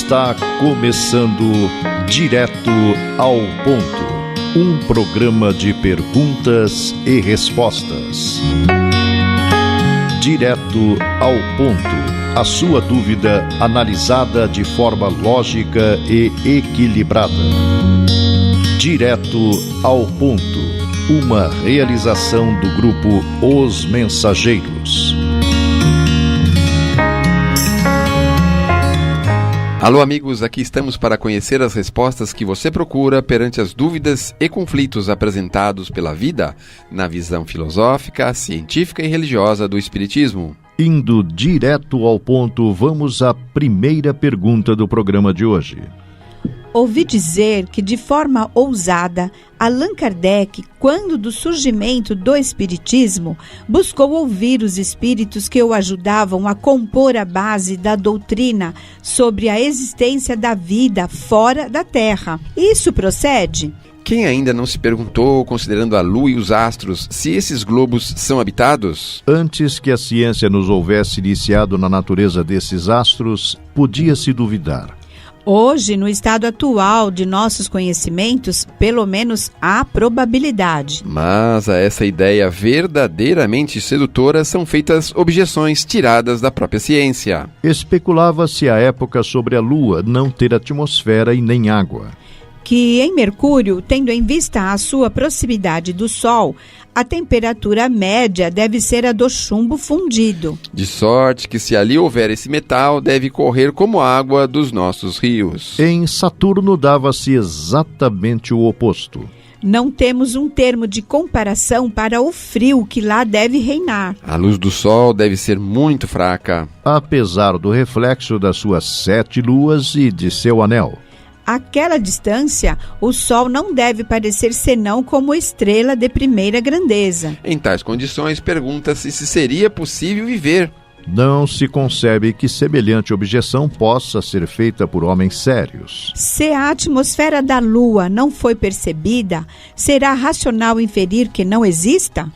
Está começando Direto ao Ponto, um programa de perguntas e respostas. Direto ao Ponto, a sua dúvida analisada de forma lógica e equilibrada. Direto ao Ponto, uma realização do grupo Os Mensageiros. Alô amigos, aqui estamos para conhecer as respostas que você procura perante as dúvidas e conflitos apresentados pela vida na visão filosófica, científica e religiosa do Espiritismo. Indo direto ao ponto, vamos à primeira pergunta do programa de hoje. Ouvi dizer que, de forma ousada, Allan Kardec, quando do surgimento do Espiritismo, buscou ouvir os espíritos que o ajudavam a compor a base da doutrina sobre a existência da vida fora da Terra. Isso procede? Quem ainda não se perguntou, considerando a Lua e os astros, se esses globos são habitados? Antes que a ciência nos houvesse iniciado na natureza desses astros, podia-se duvidar. Hoje, no estado atual de nossos conhecimentos, pelo menos há probabilidade. Mas a essa ideia verdadeiramente sedutora são feitas objeções tiradas da própria ciência. Especulava-se à época sobre a Lua não ter atmosfera e nem água. Que em Mercúrio, tendo em vista a sua proximidade do Sol, a temperatura média deve ser a do chumbo fundido. De sorte que se ali houver esse metal, deve correr como água dos nossos rios. Em Saturno dava-se exatamente o oposto. Não temos um termo de comparação para o frio que lá deve reinar. A luz do Sol deve ser muito fraca, apesar do reflexo das suas 7 luas e de seu anel. Àquela distância, o Sol não deve parecer senão como estrela de primeira grandeza. Em tais condições, pergunta-se se seria possível viver. Não se concebe que semelhante objeção possa ser feita por homens sérios. Se a atmosfera da Lua não foi percebida, será racional inferir que não exista?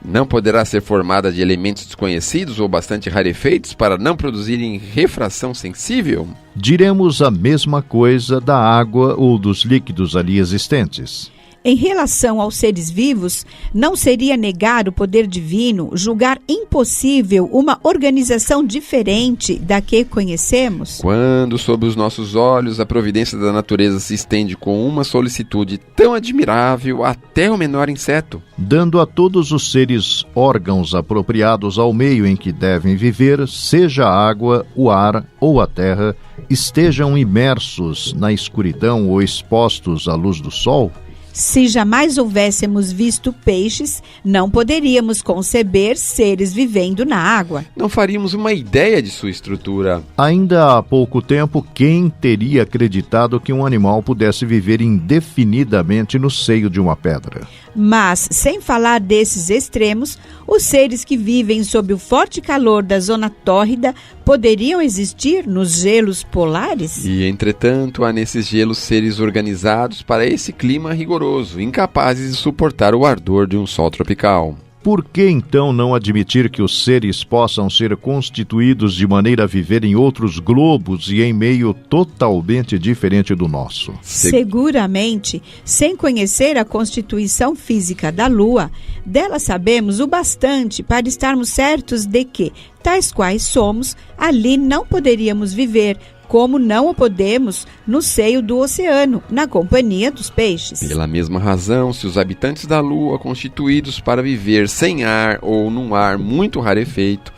Não poderá ser formada de elementos desconhecidos ou bastante rarefeitos para não produzirem refração sensível? Diremos a mesma coisa da água ou dos líquidos ali existentes. Em relação aos seres vivos, não seria negar o poder divino, julgar impossível uma organização diferente da que conhecemos? Quando, sob os nossos olhos, a providência da natureza se estende com uma solicitude tão admirável até o menor inseto, dando a todos os seres órgãos apropriados ao meio em que devem viver, seja a água, o ar ou a terra, estejam imersos na escuridão ou expostos à luz do sol? Se jamais houvéssemos visto peixes, não poderíamos conceber seres vivendo na água. Não faríamos uma ideia de sua estrutura. Ainda há pouco tempo, quem teria acreditado que um animal pudesse viver indefinidamente no seio de uma pedra? Mas, sem falar desses extremos, os seres que vivem sob o forte calor da zona tórrida poderiam existir nos gelos polares? E, entretanto, há nesses gelos seres organizados para esse clima rigoroso, incapazes de suportar o ardor de um sol tropical. Por que então não admitir que os seres possam ser constituídos de maneira a viver em outros globos e em meio totalmente diferente do nosso? Seguramente, sem conhecer a constituição física da Lua, dela sabemos o bastante para estarmos certos de que, tais quais somos, ali não poderíamos viver, como não o podemos no seio do oceano, na companhia dos peixes. Pela mesma razão, se os habitantes da Lua, constituídos para viver sem ar ou num ar muito rarefeito,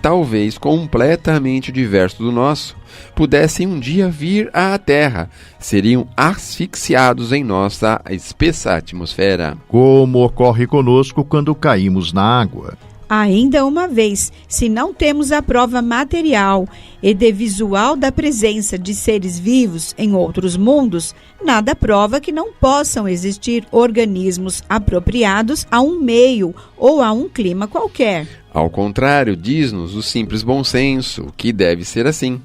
talvez completamente diverso do nosso, pudessem um dia vir à Terra, seriam asfixiados em nossa espessa atmosfera. Como ocorre conosco quando caímos na água. Ainda uma vez, se não temos a prova material e de visual da presença de seres vivos em outros mundos, nada prova que não possam existir organismos apropriados a um meio ou a um clima qualquer. Ao contrário, diz-nos o simples bom senso que deve ser assim.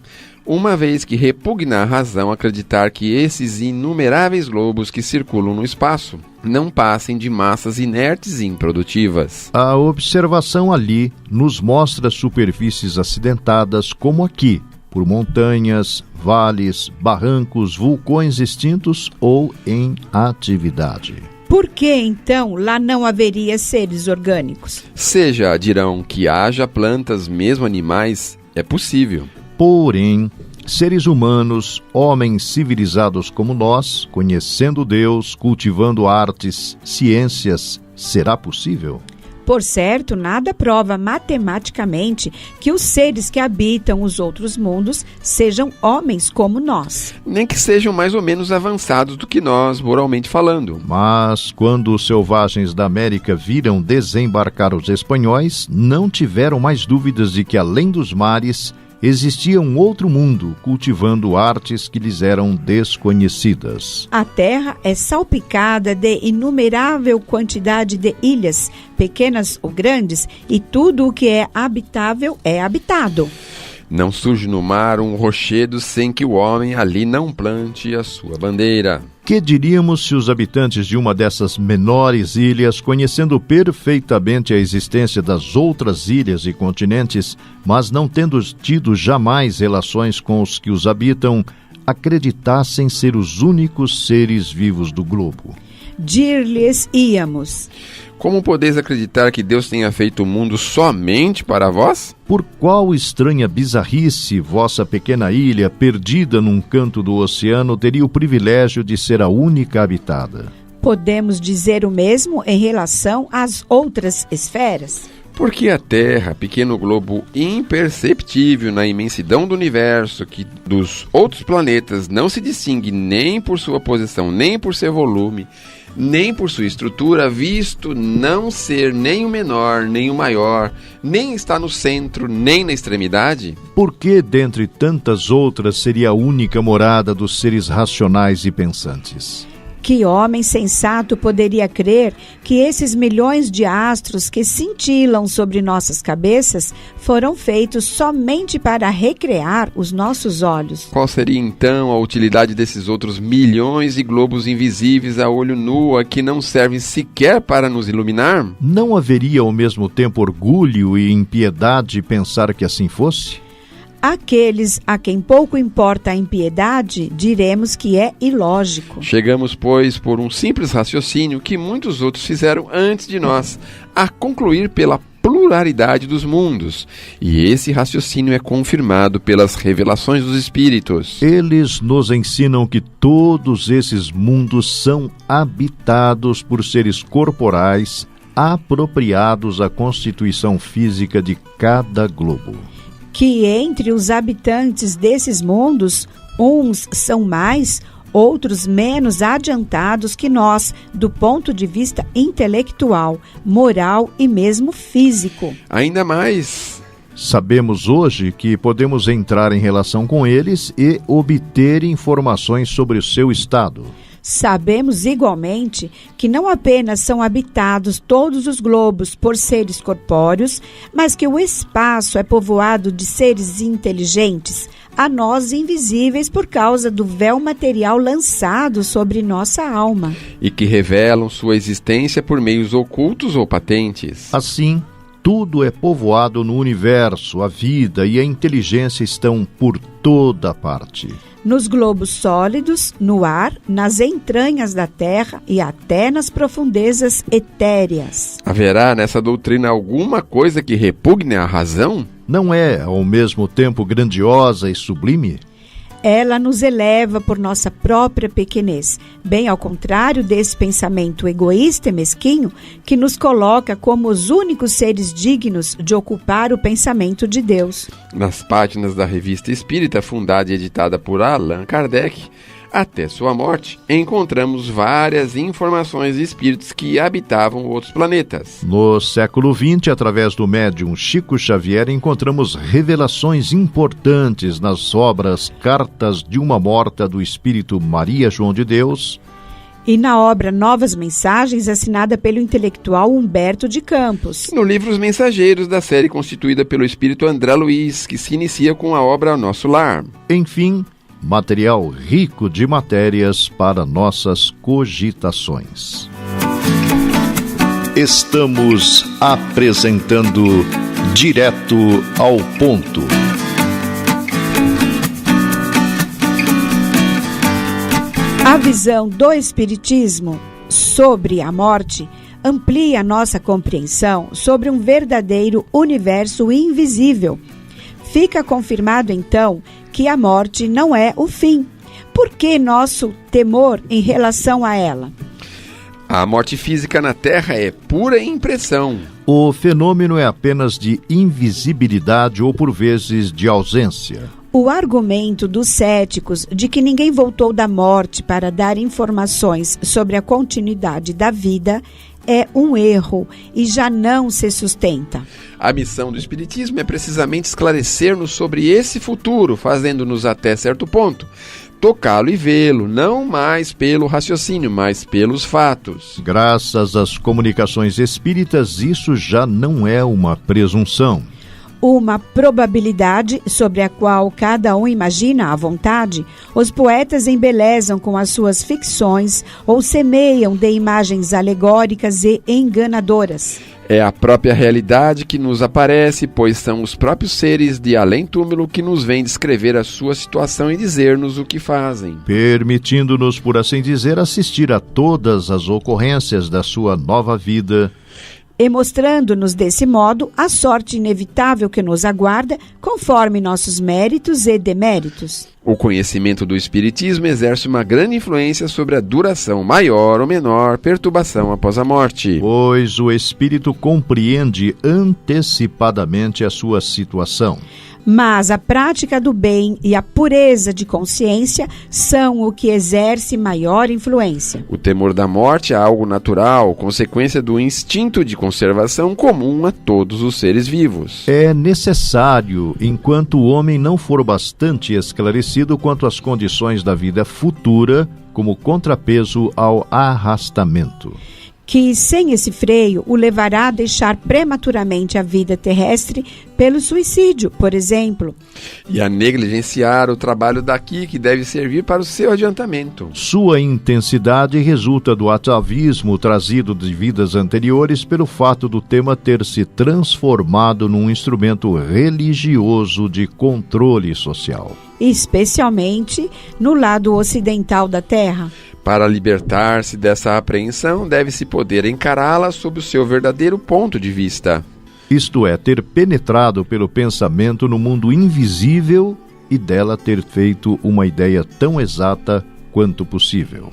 uma vez que repugna a razão acreditar que esses inumeráveis globos que circulam no espaço não passem de massas inertes e improdutivas. A observação ali nos mostra superfícies acidentadas como aqui, por montanhas, vales, barrancos, vulcões extintos ou em atividade. Por que, então, lá não haveria seres orgânicos? Seja, dirão, que haja plantas, mesmo animais, é possível. Porém, seres humanos, homens civilizados como nós, conhecendo Deus, cultivando artes, ciências, será possível? Por certo, nada prova matematicamente que os seres que habitam os outros mundos sejam homens como nós. Nem que sejam mais ou menos avançados do que nós, moralmente falando. Mas, quando os selvagens da América viram desembarcar os espanhóis, não tiveram mais dúvidas de que, além dos mares, existia um outro mundo, cultivando artes que lhes eram desconhecidas. A terra é salpicada de inumerável quantidade de ilhas, pequenas ou grandes, e tudo o que é habitável é habitado. Não surge no mar um rochedo sem que o homem ali não plante a sua bandeira. Que diríamos se os habitantes de uma dessas menores ilhas, conhecendo perfeitamente a existência das outras ilhas e continentes, mas não tendo tido jamais relações com os que os habitam, acreditassem ser os únicos seres vivos do globo? Dir-lhes-íamos: Como podeis acreditar que Deus tenha feito o mundo somente para vós? Por qual estranha bizarrice vossa pequena ilha, perdida num canto do oceano, teria o privilégio de ser a única habitada? Podemos dizer o mesmo em relação às outras esferas? Porque a Terra, pequeno globo imperceptível na imensidão do universo, que dos outros planetas não se distingue nem por sua posição, nem por seu volume, nem por sua estrutura, visto não ser nem o menor, nem o maior, nem está no centro, nem na extremidade? Por que, dentre tantas outras, seria a única morada dos seres racionais e pensantes? Que homem sensato poderia crer que esses milhões de astros que cintilam sobre nossas cabeças foram feitos somente para recrear os nossos olhos? Qual seria então a utilidade desses outros milhões de globos invisíveis a olho nu, que não servem sequer para nos iluminar? Não haveria ao mesmo tempo orgulho e impiedade pensar que assim fosse? Aqueles a quem pouco importa a impiedade, diremos que é ilógico. Chegamos, pois, por um simples raciocínio que muitos outros fizeram antes de nós, a concluir pela pluralidade dos mundos. E esse raciocínio é confirmado pelas revelações dos Espíritos. Eles nos ensinam que todos esses mundos são habitados por seres corporais apropriados à constituição física de cada globo. Que entre os habitantes desses mundos, uns são mais, outros menos adiantados que nós, do ponto de vista intelectual, moral e mesmo físico. Ainda mais, sabemos hoje que podemos entrar em relação com eles e obter informações sobre o seu estado. Sabemos igualmente que não apenas são habitados todos os globos por seres corpóreos, mas que o espaço é povoado de seres inteligentes, a nós invisíveis por causa do véu material lançado sobre nossa alma. E que revelam sua existência por meios ocultos ou patentes. Assim, tudo é povoado no universo, a vida e a inteligência estão por toda parte. Nos globos sólidos, no ar, nas entranhas da terra e até nas profundezas etéreas. Haverá nessa doutrina alguma coisa que repugne à razão? Não é, ao mesmo tempo, grandiosa e sublime? Ela nos eleva por nossa própria pequenez, bem ao contrário desse pensamento egoísta e mesquinho que nos coloca como os únicos seres dignos de ocupar o pensamento de Deus. Nas páginas da Revista Espírita, fundada e editada por Allan Kardec, até sua morte, encontramos várias informações de espíritos que habitavam outros planetas. No século XX, através do médium Chico Xavier, encontramos revelações importantes nas obras Cartas de uma Morta do Espírito Maria João de Deus e na obra Novas Mensagens, assinada pelo intelectual Humberto de Campos. No livro Os Mensageiros, da série constituída pelo espírito André Luiz, que se inicia com a obra Nosso Lar. Enfim, material rico de matérias para nossas cogitações. Estamos apresentando Direto ao Ponto. A visão do Espiritismo sobre a morte amplia nossa compreensão sobre um verdadeiro universo invisível. Fica confirmado, então, que a morte não é o fim. Por que nosso temor em relação a ela? A morte física na Terra é pura impressão. O fenômeno é apenas de invisibilidade ou, por vezes, de ausência. O argumento dos céticos de que ninguém voltou da morte para dar informações sobre a continuidade da vida é um erro e já não se sustenta. A missão do Espiritismo é precisamente esclarecer-nos sobre esse futuro, fazendo-nos até certo ponto tocá-lo e vê-lo, não mais pelo raciocínio, mas pelos fatos. Graças às comunicações espíritas, isso já não é uma presunção. Uma probabilidade sobre a qual cada um imagina à vontade, os poetas embelezam com as suas ficções ou semeiam de imagens alegóricas e enganadoras. É a própria realidade que nos aparece, pois são os próprios seres de além-túmulo que nos vêm descrever a sua situação e dizer-nos o que fazem. Permitindo-nos, por assim dizer, assistir a todas as ocorrências da sua nova vida, e mostrando-nos desse modo a sorte inevitável que nos aguarda, conforme nossos méritos e deméritos. O conhecimento do Espiritismo exerce uma grande influência sobre a duração maior ou menor perturbação após a morte. Pois o espírito compreende antecipadamente a sua situação. Mas a prática do bem e a pureza de consciência são o que exerce maior influência. O temor da morte é algo natural, consequência do instinto de conservação comum a todos os seres vivos. É necessário, enquanto o homem não for bastante esclarecido quanto às condições da vida futura, como contrapeso ao arrastamento, que sem esse freio o levará a deixar prematuramente a vida terrestre pelo suicídio, por exemplo. E a negligenciar o trabalho daqui que deve servir para o seu adiantamento. Sua intensidade resulta do atavismo trazido de vidas anteriores pelo fato do tema ter se transformado num instrumento religioso de controle social. Especialmente no lado ocidental da Terra. Para libertar-se dessa apreensão, deve-se poder encará-la sob o seu verdadeiro ponto de vista. Isto é, ter penetrado pelo pensamento no mundo invisível e dela ter feito uma ideia tão exata quanto possível.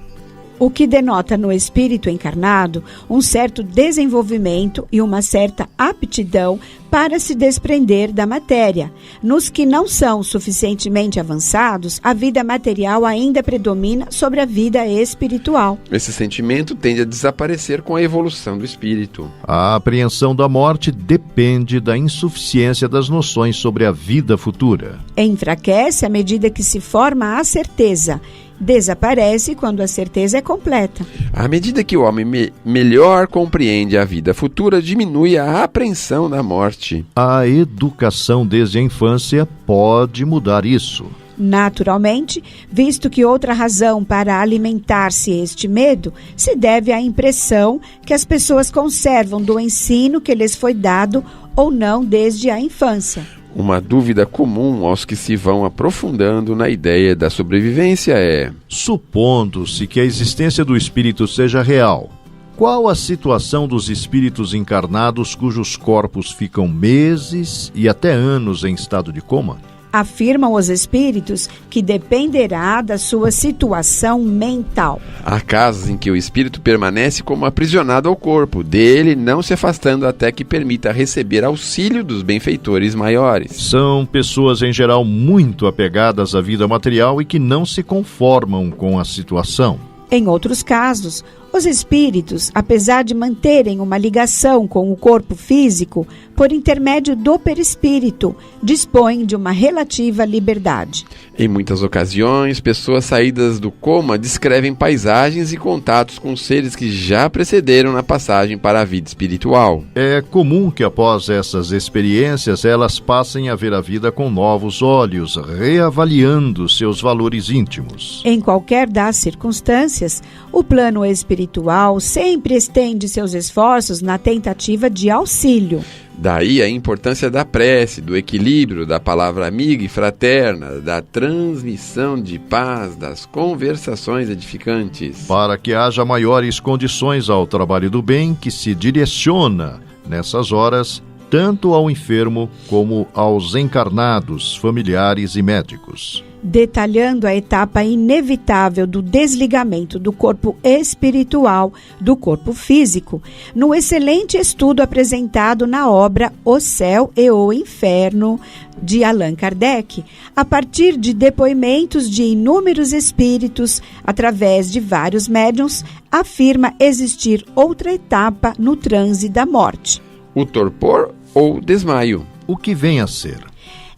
O que denota no espírito encarnado um certo desenvolvimento e uma certa aptidão para se desprender da matéria. Nos que não são suficientemente avançados, a vida material ainda predomina sobre a vida espiritual. Esse sentimento tende a desaparecer com a evolução do espírito. A apreensão da morte depende da insuficiência das noções sobre a vida futura. Enfraquece à medida que se forma a certeza. Desaparece quando a certeza é completa. À medida que o homem melhor compreende a vida futura, diminui a apreensão da morte. A educação desde a infância pode mudar isso. Naturalmente, visto que outra razão para alimentar-se este medo se deve à impressão que as pessoas conservam do ensino que lhes foi dado ou não desde a infância. Uma dúvida comum aos que se vão aprofundando na ideia da sobrevivência é: supondo-se que a existência do espírito seja real, qual a situação dos espíritos encarnados cujos corpos ficam meses e até anos em estado de coma? Afirmam os espíritos que dependerá da sua situação mental. Há casos em que o espírito permanece como aprisionado ao corpo, dele não se afastando até que permita receber auxílio dos benfeitores maiores. São pessoas em geral muito apegadas à vida material e que não se conformam com a situação. Em outros casos, os espíritos, apesar de manterem uma ligação com o corpo físico, por intermédio do perispírito, dispõem de uma relativa liberdade. Em muitas ocasiões, pessoas saídas do coma descrevem paisagens e contatos com seres que já precederam na passagem para a vida espiritual. É comum que após essas experiências elas passem a ver a vida com novos olhos, reavaliando seus valores íntimos. Em qualquer das circunstâncias, o plano espiritual espiritual sempre estende seus esforços na tentativa de auxílio. Daí a importância da prece, do equilíbrio, da palavra amiga e fraterna, da transmissão de paz, das conversações edificantes. Para que haja maiores condições ao trabalho do bem que se direciona, nessas horas, tanto ao enfermo como aos encarnados, familiares e médicos. Detalhando a etapa inevitável do desligamento do corpo espiritual do corpo físico, no excelente estudo apresentado na obra O Céu e o Inferno, de Allan Kardec, a partir de depoimentos de inúmeros espíritos, através de vários médiuns, afirma existir outra etapa no transe da morte. O torpor ou desmaio. O que vem a ser?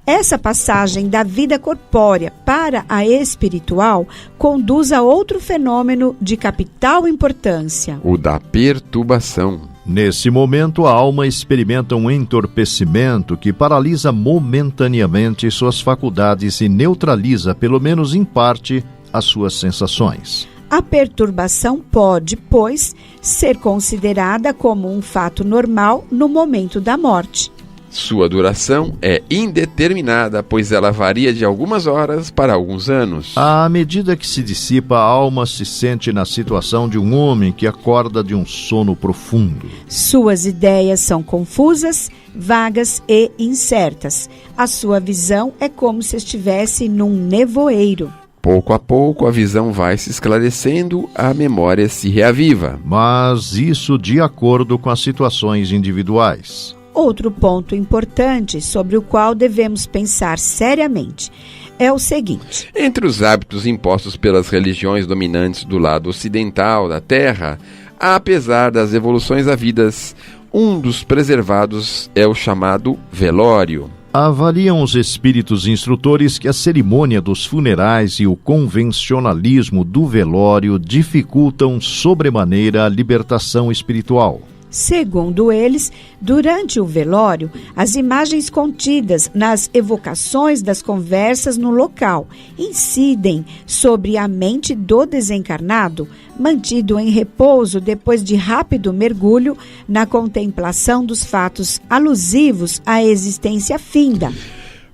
Essa passagem da vida corpórea para a espiritual conduz a outro fenômeno de capital importância: o da perturbação. Nesse momento, a alma experimenta um entorpecimento que paralisa momentaneamente suas faculdades e neutraliza, pelo menos em parte, as suas sensações. A perturbação pode, pois, ser considerada como um fato normal no momento da morte. Sua duração é indeterminada, pois ela varia de algumas horas para alguns anos. À medida que se dissipa, a alma se sente na situação de um homem que acorda de um sono profundo. Suas ideias são confusas, vagas e incertas. A sua visão é como se estivesse num nevoeiro. Pouco a pouco, a visão vai se esclarecendo, a memória se reaviva. Mas isso de acordo com as situações individuais. Outro ponto importante sobre o qual devemos pensar seriamente é o seguinte: entre os hábitos impostos pelas religiões dominantes do lado ocidental da Terra, apesar das evoluções havidas, um dos preservados é o chamado velório. Avaliam os espíritos instrutores que a cerimônia dos funerais e o convencionalismo do velório dificultam sobremaneira a libertação espiritual. Segundo eles, durante o velório, as imagens contidas nas evocações das conversas no local incidem sobre a mente do desencarnado, mantido em repouso depois de rápido mergulho na contemplação dos fatos alusivos à existência finda.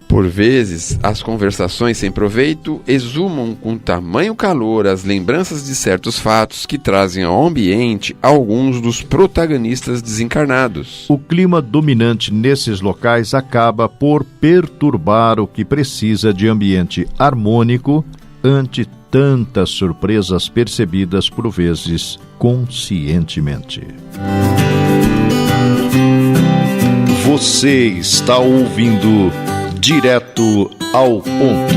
Por vezes, as conversações sem proveito exumam com tamanho calor as lembranças de certos fatos que trazem ao ambiente alguns dos protagonistas desencarnados. O clima dominante nesses locais acaba por perturbar o que precisa de ambiente harmônico ante tantas surpresas percebidas por vezes conscientemente. Você está ouvindo Direto ao Ponto.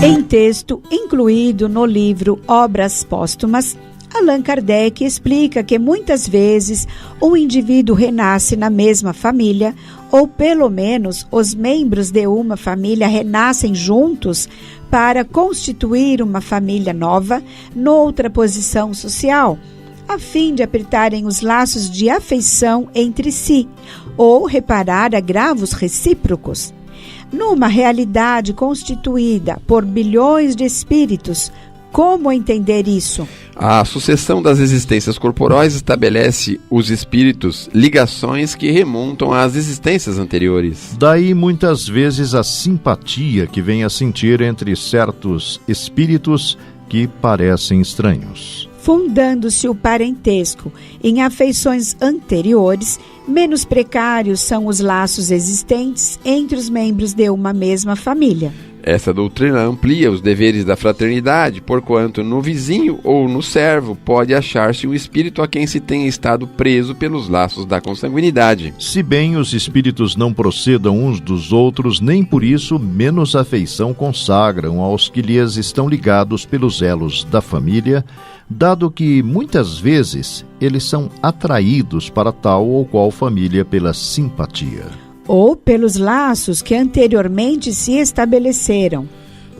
Em texto incluído no livro Obras Póstumas, Allan Kardec explica que muitas vezes um indivíduo renasce na mesma família, ou pelo menos os membros de uma família renascem juntos para constituir uma família nova noutra posição social, a fim de apertarem os laços de afeição entre si, ou reparar agravos recíprocos. Numa realidade constituída por bilhões de espíritos, como entender isso? A sucessão das existências corporais estabelece os espíritos ligações que remontam às existências anteriores. Daí muitas vezes a simpatia que vem a sentir entre certos espíritos que parecem estranhos. Fundando-se o parentesco em afeições anteriores, menos precários são os laços existentes entre os membros de uma mesma família. Essa doutrina amplia os deveres da fraternidade, porquanto no vizinho ou no servo pode achar-se um espírito a quem se tenha estado preso pelos laços da consanguinidade. Se bem os espíritos não procedam uns dos outros, nem por isso menos afeição consagram aos que lhes estão ligados pelos elos da família, dado que, muitas vezes, eles são atraídos para tal ou qual família pela simpatia. Ou pelos laços que anteriormente se estabeleceram.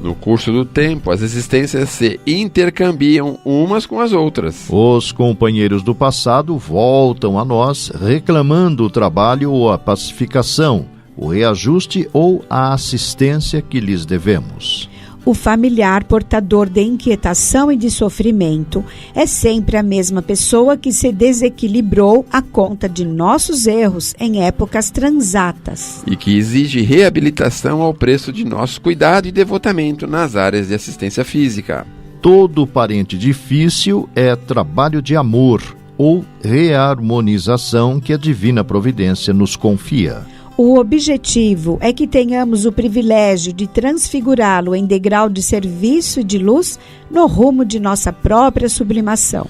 No curso do tempo, as existências se intercambiam umas com as outras. Os companheiros do passado voltam a nós reclamando o trabalho ou a pacificação, o reajuste ou a assistência que lhes devemos. O familiar portador de inquietação e de sofrimento é sempre a mesma pessoa que se desequilibrou à conta de nossos erros em épocas transatas. E que exige reabilitação ao preço de nosso cuidado e devotamento nas áreas de assistência física. Todo parente difícil é trabalho de amor ou reharmonização que a divina providência nos confia. O objetivo é que tenhamos o privilégio de transfigurá-lo em degrau de serviço e de luz no rumo de nossa própria sublimação.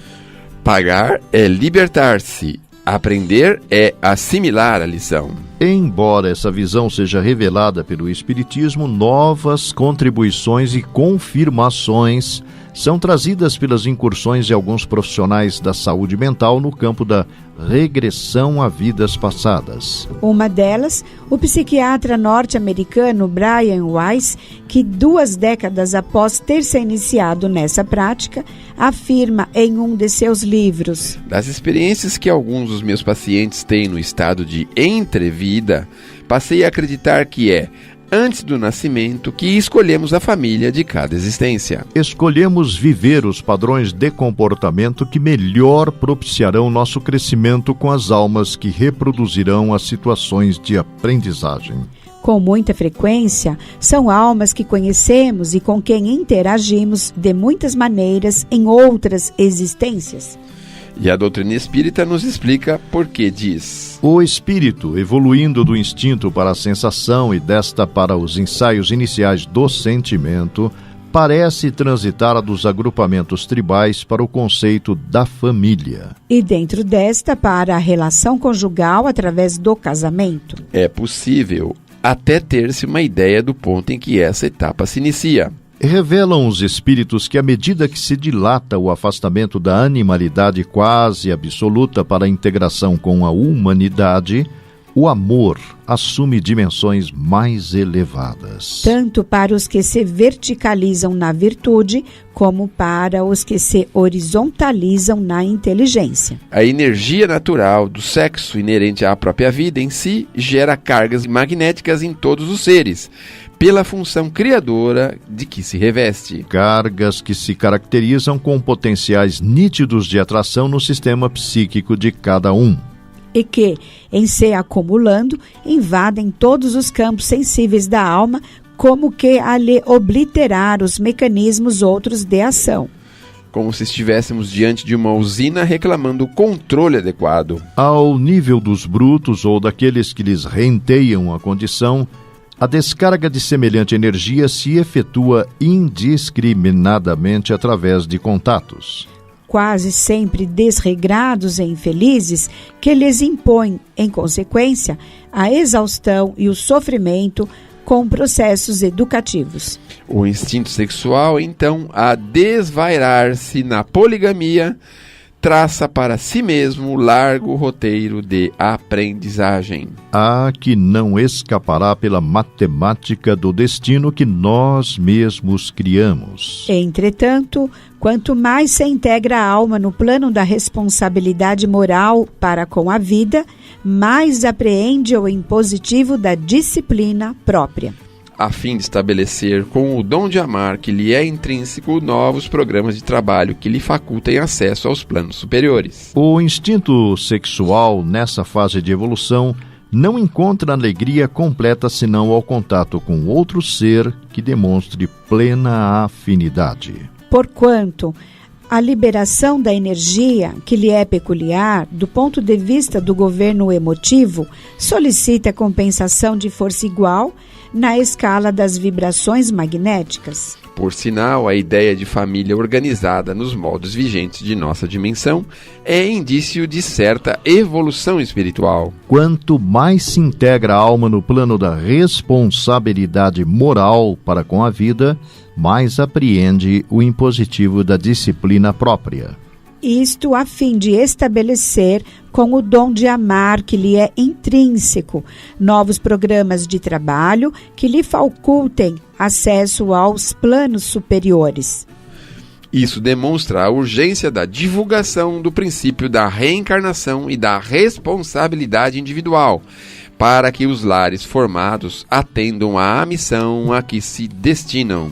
Pagar é libertar-se, aprender é assimilar a lição. Embora essa visão seja revelada pelo Espiritismo, novas contribuições e confirmações são trazidas pelas incursões de alguns profissionais da saúde mental no campo da regressão a vidas passadas. Uma delas, o psiquiatra norte-americano Brian Weiss, que 2 décadas após ter se iniciado nessa prática, afirma em um de seus livros: Das experiências que alguns dos meus pacientes têm no estado de entrevida, passei a acreditar que é antes do nascimento que escolhemos a família de cada existência. Escolhemos viver os padrões de comportamento que melhor propiciarão nosso crescimento com as almas que reproduzirão as situações de aprendizagem. Com muita frequência, são almas que conhecemos e com quem interagimos de muitas maneiras em outras existências. E a doutrina espírita nos explica por que diz: O espírito, evoluindo do instinto para a sensação e desta para os ensaios iniciais do sentimento, parece transitar dos agrupamentos tribais para o conceito da família. E dentro desta para a relação conjugal através do casamento. É possível até ter-se uma ideia do ponto em que essa etapa se inicia. Revelam os espíritos que à medida que se dilata o afastamento da animalidade quase absoluta para a integração com a humanidade, o amor assume dimensões mais elevadas. Tanto para os que se verticalizam na virtude, como para os que se horizontalizam na inteligência. A energia natural do sexo inerente à própria vida em si gera cargas magnéticas em todos os seres, pela função criadora de que se reveste. Cargas que se caracterizam com potenciais nítidos de atração no sistema psíquico de cada um. E que, em se acumulando, invadem todos os campos sensíveis da alma, como que a lhe obliterar os mecanismos outros de ação. Como se estivéssemos diante de uma usina reclamando controle adequado. Ao nível dos brutos ou daqueles que lhes renteiam a condição, a descarga de semelhante energia se efetua indiscriminadamente através de contatos, quase sempre desregrados e infelizes, que lhes impõem, em consequência, a exaustão e o sofrimento com processos educativos. O instinto sexual, então, a desvairar-se na poligamia, traça para si mesmo largo roteiro de aprendizagem. A que não escapará pela matemática do destino que nós mesmos criamos. Entretanto, quanto mais se integra a alma no plano da responsabilidade moral para com a vida, mais apreende o impositivo da disciplina própria. A fim de estabelecer com o dom de amar que lhe é intrínseco novos programas de trabalho que lhe facultem acesso aos planos superiores. O instinto sexual, nessa fase de evolução, não encontra alegria completa senão ao contato com outro ser que demonstre plena afinidade. Porquanto a liberação da energia, que lhe é peculiar, do ponto de vista do governo emotivo, solicita compensação de força igual na escala das vibrações magnéticas. Por sinal, a ideia de família organizada nos moldes vigentes de nossa dimensão é indício de certa evolução espiritual. Quanto mais se integra a alma no plano da responsabilidade moral para com a vida, mais apreende o impositivo da disciplina própria. Isto a fim de estabelecer, com o dom de amar que lhe é intrínseco, novos programas de trabalho que lhe facultem acesso aos planos superiores. Isso demonstra a urgência da divulgação do princípio da reencarnação e da responsabilidade individual, para que os lares formados atendam à missão a que se destinam.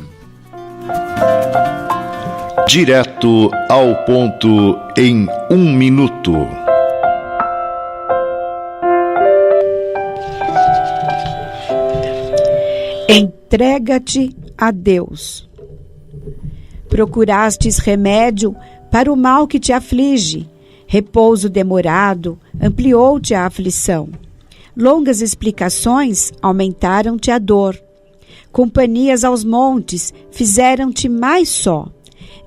Direto ao ponto em 1 minuto. Entrega-te a Deus. Procurastes remédio para o mal que te aflige. Repouso demorado ampliou-te a aflição. Longas explicações aumentaram-te a dor. Companhias aos montes fizeram-te mais só.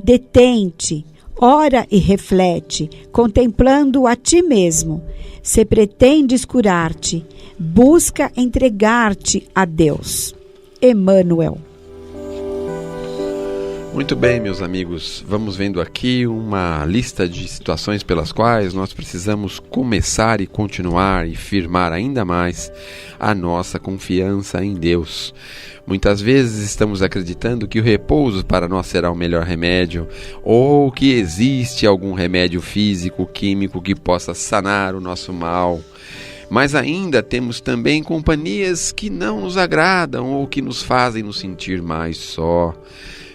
Detém-te, ora e reflete, contemplando a ti mesmo. Se pretendes curar-te, busca entregar-te a Deus. Emmanuel. Muito bem, meus amigos, vamos vendo aqui uma lista de situações pelas quais nós precisamos começar e continuar e firmar ainda mais a nossa confiança em Deus. Muitas vezes estamos acreditando que o repouso para nós será o melhor remédio, ou que existe algum remédio físico, químico que possa sanar o nosso mal. Mas ainda temos também companhias que não nos agradam ou que nos fazem nos sentir mais só.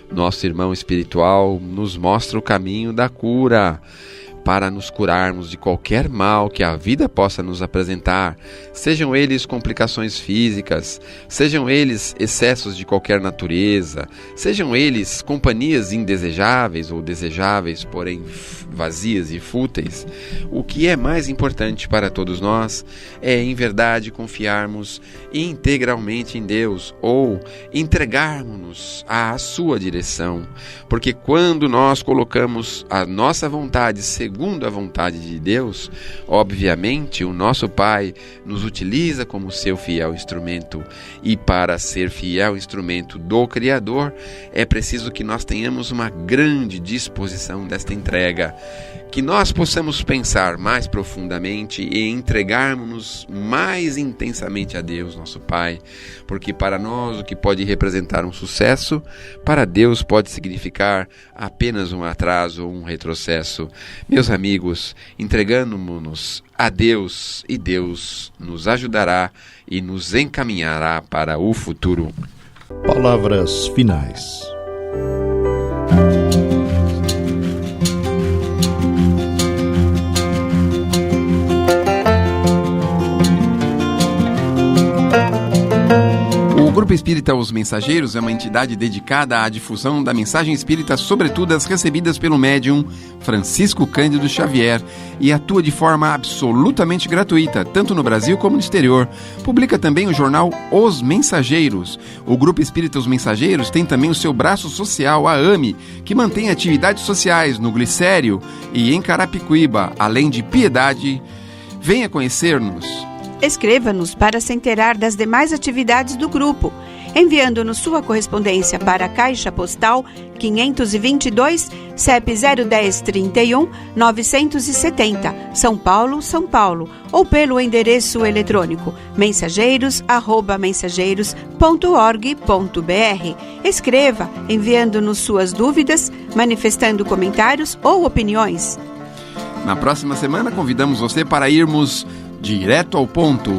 Nosso irmão espiritual nos mostra o caminho da cura, para nos curarmos de qualquer mal que a vida possa nos apresentar, sejam eles complicações físicas, sejam eles excessos de qualquer natureza, sejam eles companhias indesejáveis ou desejáveis, porém vazias e fúteis. O que é mais importante para todos nós é, em verdade, confiarmos integralmente em Deus ou entregarmos-nos à sua direção, porque quando nós colocamos a nossa vontade segundo a vontade de Deus, obviamente o nosso Pai nos utiliza como seu fiel instrumento, e para ser fiel instrumento do Criador é preciso que nós tenhamos uma grande disposição desta entrega, que nós possamos pensar mais profundamente e entregarmos-nos mais intensamente a Deus, nosso Pai, porque para nós o que pode representar um sucesso, para Deus pode significar apenas um atraso ou um retrocesso. Meus amigos, entregando-nos a Deus, e Deus nos ajudará e nos encaminhará para o futuro. Palavras finais. O Grupo Espírita Os Mensageiros é uma entidade dedicada à difusão da mensagem espírita, sobretudo as recebidas pelo médium Francisco Cândido Xavier, e atua de forma absolutamente gratuita, tanto no Brasil como no exterior. Publica também o jornal Os Mensageiros. O Grupo Espírita Os Mensageiros tem também o seu braço social, a AME, que mantém atividades sociais no Glicério e em Carapicuíba, além de Piedade. Venha conhecer-nos. Escreva-nos para se inteirar das demais atividades do grupo, enviando-nos sua correspondência para a Caixa Postal 522, CEP 01031 970, São Paulo, São Paulo, ou pelo endereço eletrônico mensageiros@mensageiros.org.br. Escreva, enviando-nos suas dúvidas, manifestando comentários ou opiniões. Na próxima semana convidamos você para irmos direto ao ponto.